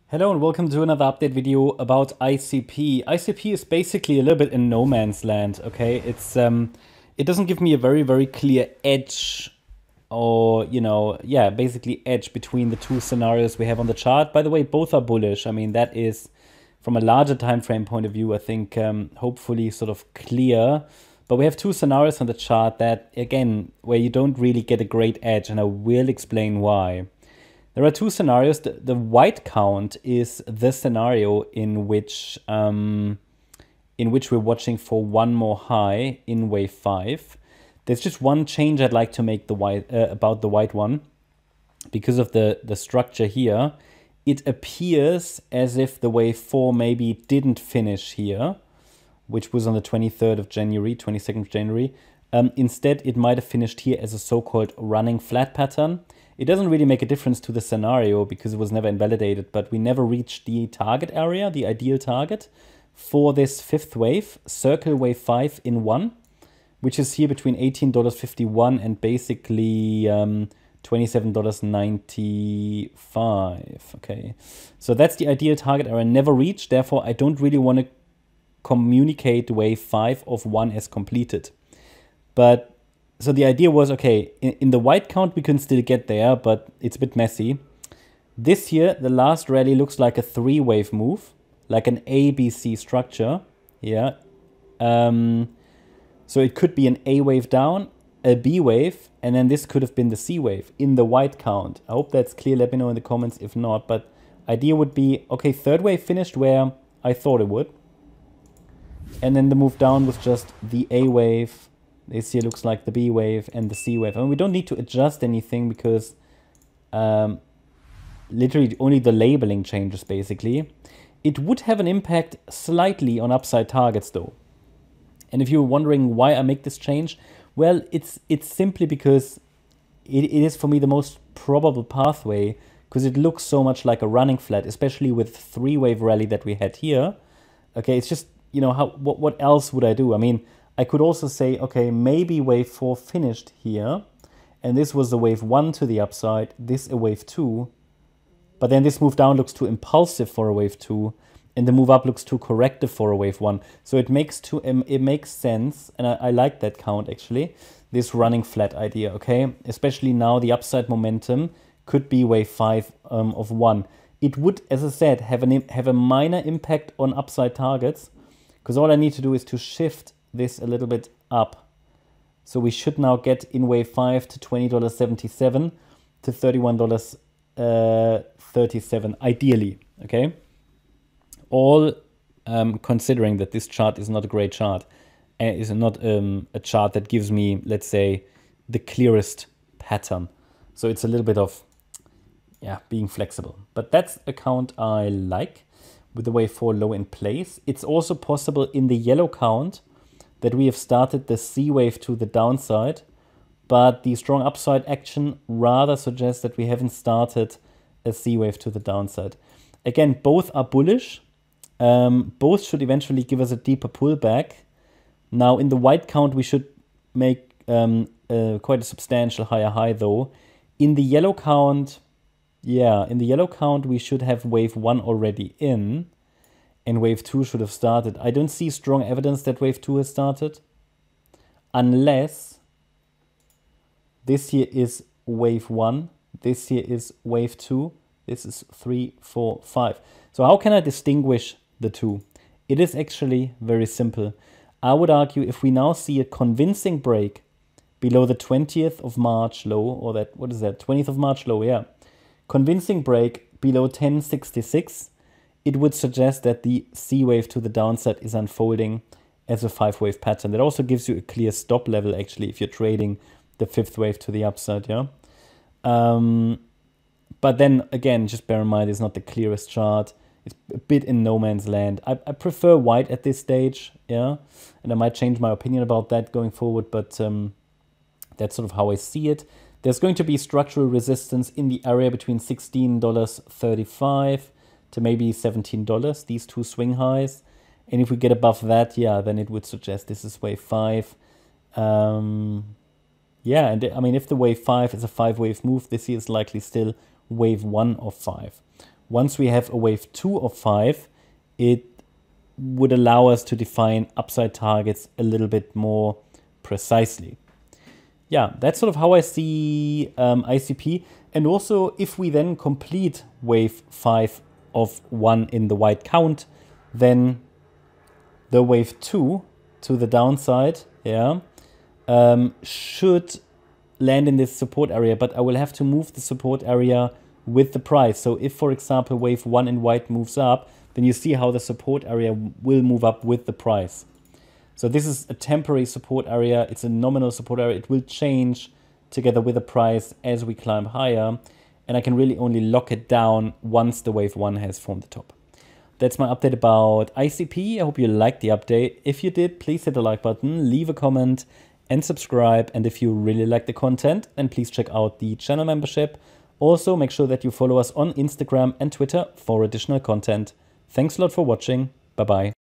Hello and welcome to another update video about ICP. ICP is basically a little bit in no man's land, okay? It doesn't give me a very clear edge or, basically edge between the two scenarios we have on the chart. By the way, both are bullish. I mean, that is from a larger time frame point of view, I think hopefully sort of clear. But we have two scenarios on the chart that, again, where you don't really get a great edge, and I will explain why. There are two scenarios. The white count is the scenario in which we're watching for one more high in wave 5. There's just one change I'd like to make about the white one. Because of the structure here, it appears as if the wave 4 maybe didn't finish here, which was on the 23rd of January, 22nd of January. Instead, it might have finished here as a so-called running flat pattern. It doesn't really make a difference to the scenario because it was never invalidated, but we never reached the target area, the ideal target, for this fifth wave, circle wave 5 in 1, which is here between $18.51 and basically $27.95. Okay, so that's the ideal target area, never reached. Therefore, I don't really want to communicate wave 5 of 1 as completed. But so the idea was, okay, in the white count, we can still get there, but it's a bit messy. This here, the last rally looks like a 3-wave move, like an ABC structure. Yeah. So it could be an A wave down, a B wave, and then this could have been the C wave in the white count. I hope that's clear. Let me know in the comments if not. But idea would be, okay, third wave finished where I thought it would. And then the move down was just the A wave. This here looks like the B wave and the C wave. I mean, we don't need to adjust anything because literally only the labeling changes, basically. It would have an impact slightly on upside targets, though. And if you're wondering why I make this change, well, it's simply because it is, for me, the most probable pathway because it looks so much like a running flat, especially with the 3-wave rally that we had here. Okay, it's just, you know, what else would I do? I mean, I could also say, okay, maybe wave 4 finished here, and this was the wave 1 to the upside, this a wave 2, but then this move down looks too impulsive for a wave 2, and the move up looks too corrective for a wave 1. So it makes sense, and I like that count actually, this running flat idea, okay? Especially now the upside momentum could be wave 5 of 1. It would, as I said, have a minor impact on upside targets, because all I need to do is to shift this a little bit up. So we should now get in wave 5 to $20.77 to $31.37 ideally, okay? All considering that this chart is not a great chart, and is not a chart that gives me, let's say, the clearest pattern. So it's a little bit of, yeah, being flexible. But that's a count I like with the wave 4 low in place. It's also possible in the yellow count that we have started the C wave to the downside, but the strong upside action rather suggests that we haven't started a C wave to the downside. Again, both are bullish. Both should eventually give us a deeper pullback. Now, in the white count, we should make quite a substantial higher high, though. In the yellow count, yeah, in the yellow count, we should have wave 1 already in. And wave 2 should have started. I don't see strong evidence that wave 2 has started. Unless this here is wave 1. This here is wave 2. This is 3, 4, 5. So how can I distinguish the two? It is actually very simple. I would argue if we now see a convincing break below the 20th of March low, or that, what is that, 20th of March low, yeah. Convincing break below 1066, it would suggest that the C wave to the downside is unfolding as a 5-wave pattern. That also gives you a clear stop level, actually, if you're trading the 5th wave to the upside, yeah? But then, again, just bear in mind, it's not the clearest chart. It's a bit in no man's land. I prefer white at this stage, yeah? And I might change my opinion about that going forward, but that's sort of how I see it. There's going to be structural resistance in the area between $16.35 to maybe $17, these two swing highs. And if we get above that, yeah, then it would suggest this is wave 5. Yeah, and I mean, if the wave 5 is a 5-wave move, this here is likely still wave 1 of 5. once we have a wave 2 of 5, it would allow us to define upside targets a little bit more precisely. Yeah, that's sort of how I see ICP. And also, if we then complete wave 5 of 1 in the white count, then the wave 2 to the downside, yeah, should land in this support area, but I will have to move the support area with the price. So if, for example, wave 1 in white moves up, then you see how the support area will move up with the price. So this is a temporary support area. It's a nominal support area. It will change together with the price as we climb higher. And I can really only lock it down once the wave 1 has formed the top. That's my update about ICP. I hope you liked the update. If you did, please hit the like button, leave a comment and subscribe. And if you really like the content, then please check out the channel membership. Also, make sure that you follow us on Instagram and Twitter for additional content. Thanks a lot for watching. Bye-bye.